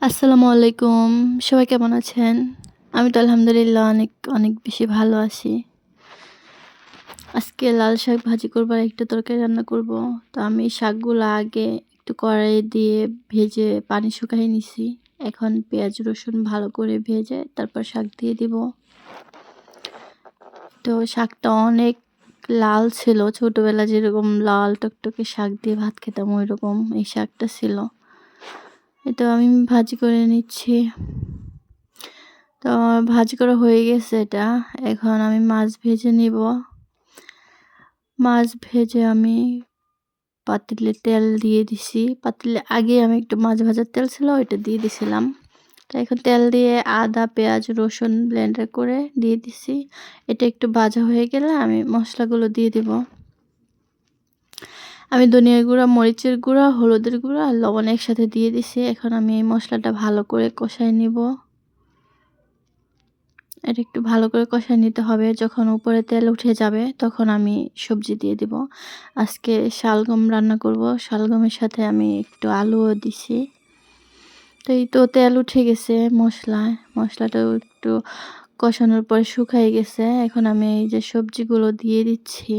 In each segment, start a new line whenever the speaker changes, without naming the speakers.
আসসালামু আলাইকুম। সবাই কেমন আছেন? আমি তো আলহামদুলিল্লাহ অনেক, অনেক বেশি ভালো আছি। আজকে লাল শাক ভাজি করব আর একটা তরকারি রান্না করব। তো আমি শাকগুলা আগে একটু কড়াইয়ে দিয়ে ভেজে পানি শুকায় নিছি। এখন পেঁয়াজ রসুন ভালো করে ভেজে তারপর শাক দিয়ে দিব। তো শাকটা অনেক লাল ছিল। ছোটবেলায় যেরকম লাল টকটকে শাক দিয়ে ভাত খেতাম ঐরকম এই শাকটা ছিল। এটা আমি ভাজি করে নিচ্ছি। তো আমার ভাজি করা হয়ে গেছে এটা। এখন আমি মাছ ভেজে নিব। মাছ ভেজে আমি পাতিলে তেল দিয়ে দিছি। পাতিলে আগে আমি একটু মাছ ভাজার তেল ছিল ওইটা দিয়ে দিছিলাম। তো এখন তেল দিয়ে আদা, পেঁয়াজ, রসুন ব্লেন্ডার করে দিয়ে দিছি। এটা একটু ভাজা হয়ে গেলে আমি মশলাগুলো দিয়ে দিব। আমি ধনিয়ার গুঁড়া, মরিচের গুঁড়া, হলুদের গুঁড়া আর লবণ একসাথে দিয়ে দিছি। এখন আমি এই মশলাটা ভালো করে কষায় নিব। এটা একটু ভালো করে কষায় নিতে হবে। যখন উপরে তেল উঠে যাবে তখন আমি সবজি দিয়ে দিব। আজকে শালগম রান্না করব। শালগমের সাথে আমি একটু আলুও দিছি। তো এই তো তেল উঠে গেছে মশলায়। মশলাটাও একটু কষানোর পরে শুকায় গেছে। এখন আমি এই যে সবজিগুলো দিয়ে দিচ্ছি।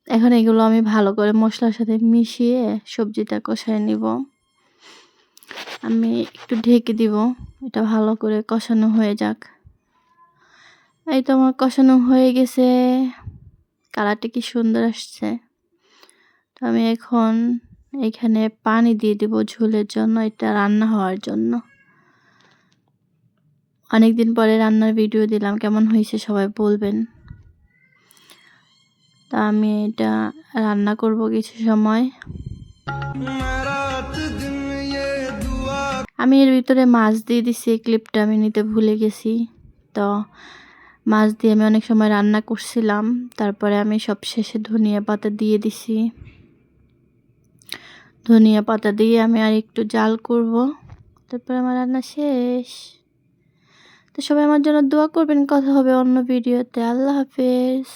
এখন এগুলো আমি ভালো করে মশলার সাথে মিশিয়ে সবজিটা কষায় নিব। আমি একটু ঢেকে দিব। এটা ভালো করে কষানো হয়ে যাক। এই তো আমার কষানো হয়ে গেছে। কালারটা কি সুন্দর আসছে। তো আমি এখন এখানে পানি দিয়ে দিব ঝোলের জন্য, এটা রান্না হওয়ার জন্য। অনেকদিন পরে রান্নার ভিডিও দিলাম, কেমন হয়েছে সবাই বলবেন। তা আমি এটা রান্না করব কিছু সময়। আমি এর ভিতরে মাছ দিয়ে দিছি, ক্লিপটা আমি নিতে ভুলে গেছি। তো মাছ দিয়ে আমি অনেক সময় রান্না করছিলাম। তারপরে আমি সবশেষে ধনিয়া পাতা দিয়ে দিছি। ধনিয়া পাতা দিয়ে আমি আর একটু জাল করব। তারপরে আমার রান্না শেষ। তো সবাই আমার জন্য দোয়া করবেন। কথা হবে অন্য ভিডিওতে। আল্লাহ হাফেজ।